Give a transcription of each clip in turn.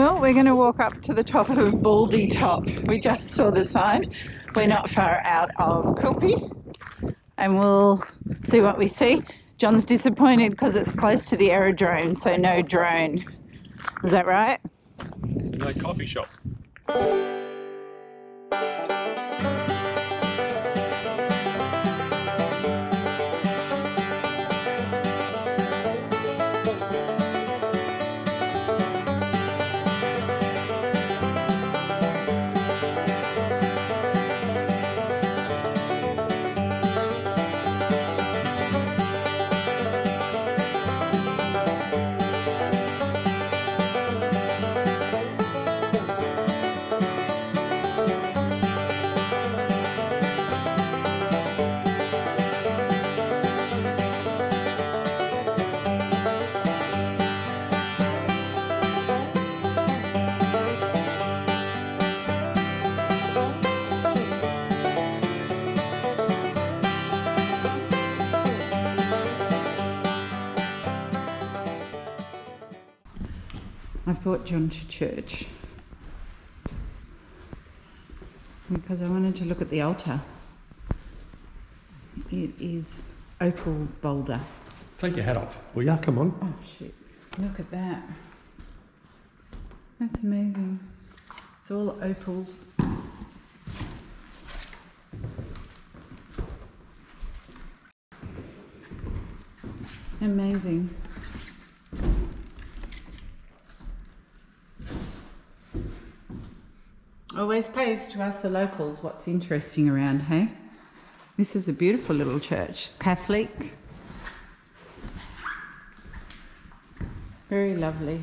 Well, we're going to walk up to the top of Baldy Top. We just saw the sign. We're not far out of Quilpie, and we'll see what we see. John's disappointed because it's close to the aerodrome, so no drone. Is that right? No coffee shop. I've brought John to church because I wanted to look at the altar. It is opal boulder. Take your hat off, will ya? Come on. Oh shit, look at that. That's amazing. It's all opals. Amazing. Always pays to ask the locals what's interesting around, hey? This is a beautiful little church. Catholic. Very lovely.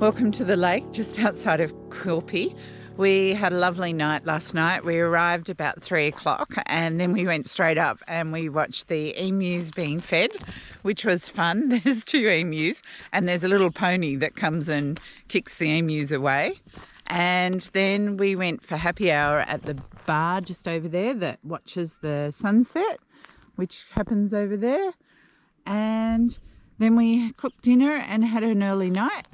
Welcome to the lake just outside of Quilpie. We had a lovely night last night. We arrived about 3 o'clock and then we went straight up and we watched the emus being fed, which was fun. There's 2 emus and there's a little pony that comes and kicks the emus away. And then we went for happy hour at the bar just over there that watches the sunset, which happens over there. And then we cooked dinner and had an early night.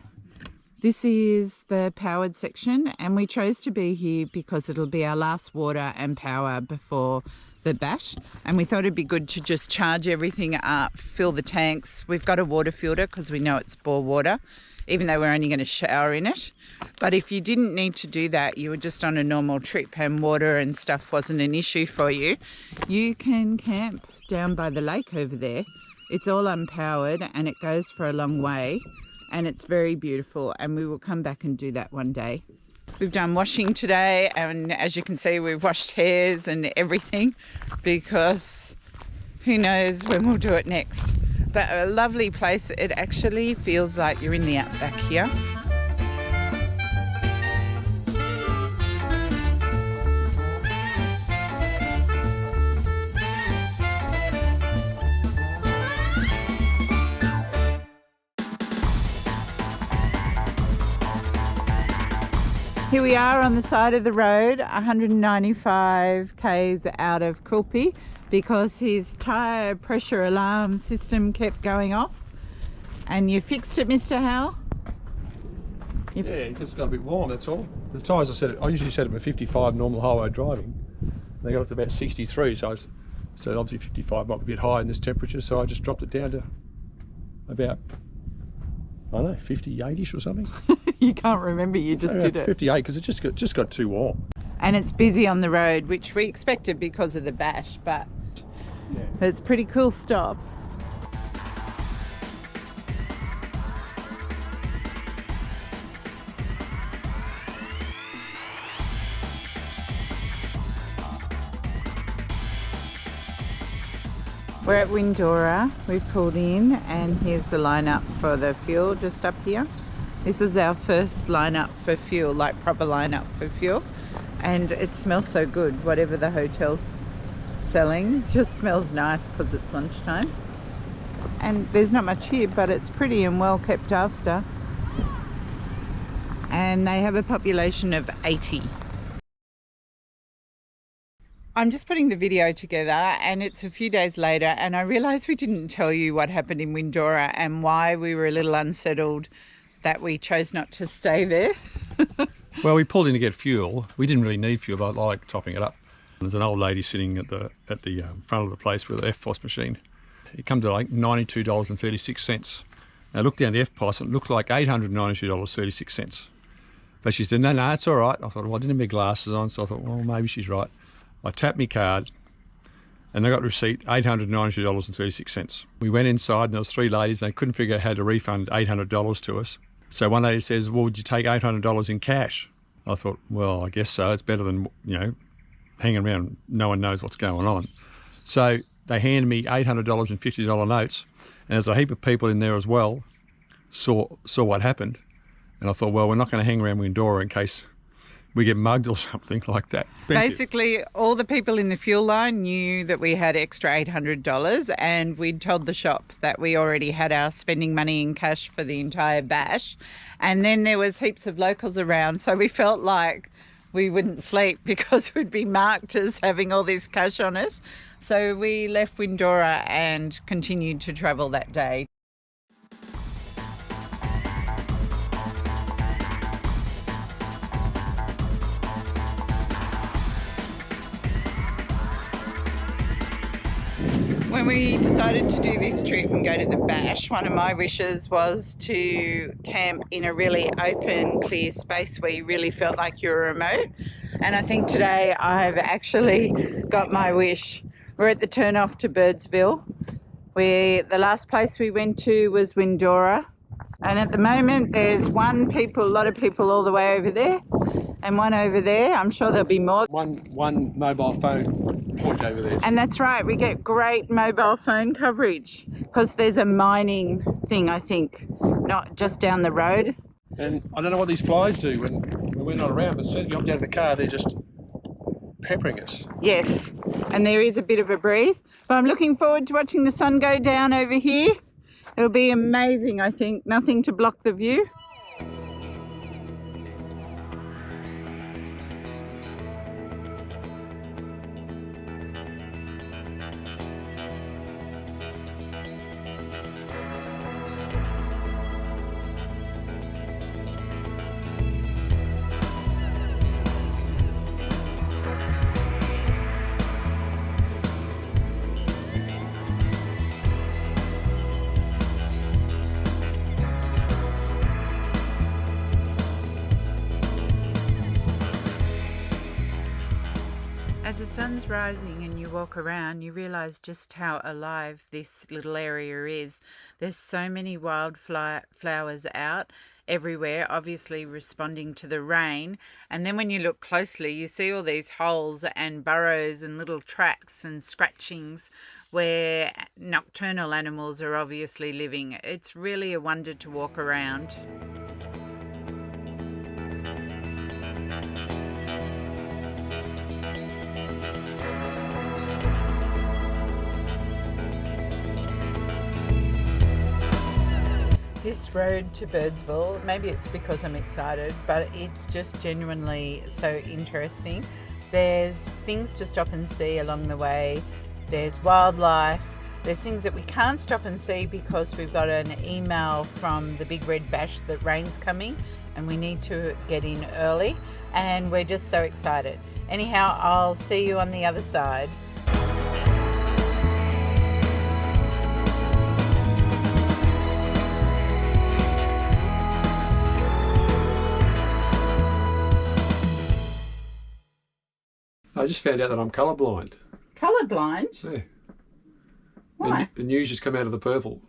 This is the powered section and we chose to be here because it'll be our last water and power before the bash, and we thought it'd be good to just charge everything up, fill the tanks. We've got a water filter because we know it's bore water, even though we're only going to shower in it. But if you didn't need to do that, you were just on a normal trip and water and stuff wasn't an issue for you, you can camp down by the lake over there. It's all unpowered and it goes for a long way. And it's very beautiful, and we will come back and do that one day. We've done washing today, and as you can see, we've washed hairs and everything because who knows when we'll do it next. But a lovely place. It actually feels like you're in the outback here. Here we are on the side of the road, 195 k's out of Quilpie, because his tyre pressure alarm system kept going off. And you fixed it, Mr. Howell? Yeah, it just got a bit warm, that's all. The tyres, I usually set them at 55 normal highway driving. They got up to about 63, so obviously 55 might be a bit high in this temperature, so I just dropped it down to about, I don't know, 58-ish or something. You can't remember, you just did it. 58, because it just got too warm. And it's busy on the road, which we expected because of the bash, but it's a pretty cool stop. We're at Windorah. We pulled in, and here's the lineup for the fuel just up here. This is our first lineup for fuel, like proper lineup for fuel. And it smells so good, whatever the hotel's selling. Just smells nice because it's lunchtime. And there's not much here, but it's pretty and well kept after. And they have a population of 80. I'm just putting the video together, and it's a few days later, and I realised we didn't tell you what happened in Windorah and why we were a little unsettled that we chose not to stay there. Well, we pulled in to get fuel. We didn't really need fuel, but I like topping it up. There's an old lady sitting at the front of the place with an FPOS machine. It comes to like $92.36. I looked down the FPOS and it looked like $892.36. But she said, no, it's all right. I thought, well, I didn't have my glasses on, so I thought, well, maybe she's right. I tapped my card and I got a receipt, $892.36. We went inside and there was three ladies and they couldn't figure out how to refund $800 to us. So one lady says, well, would you take $800 in cash? I thought, well, I guess so. It's better than, hanging around. No one knows what's going on. So they handed me $800 and $50 notes, and there's a heap of people in there as well saw what happened. And I thought, well, we're not going to hang around Windorah in case we get mugged or something like that. Basically, all the people in the fuel line knew that we had extra $800, and we'd told the shop that we already had our spending money in cash for the entire bash. And then there was heaps of locals around, so we felt like we wouldn't sleep because we'd be marked as having all this cash on us. So we left Windorah and continued to travel that day. When we decided to do this trip and go to the bash, one of my wishes was to camp in a really open, clear space where you really felt like you were remote. And I think today I've actually got my wish. We're at the turn-off to Birdsville. The last place we went to was Windorah. And at the moment there's a lot of people all the way over there and one over there. I'm sure there'll be more. One mobile phone point over there. And that's right, we get great mobile phone coverage because there's a mining thing, I think, not just down the road. And I don't know what these flies do when we're not around, but as soon as you hop down to the car, they're just peppering us. Yes, and there is a bit of a breeze, but I'm looking forward to watching the sun go down over here. It'll be amazing, I think. Nothing to block the view. As the sun's rising and you walk around, you realise just how alive this little area is. There's so many wildflowers out everywhere, obviously responding to the rain. And then when you look closely, you see all these holes and burrows and little tracks and scratchings where nocturnal animals are obviously living. It's really a wonder to walk around. This road to Birdsville, maybe it's because I'm excited, but it's just genuinely so interesting. There's things to stop and see along the way. there's wildlife, there's things that we can't stop and see because we've got an email from the big red bash that rain's coming and we need to get in early, and we're just so excited. Anyhow, I'll see you on the other side. I just found out that I'm colourblind. Colourblind? Yeah. Why? The news just come out of the purple.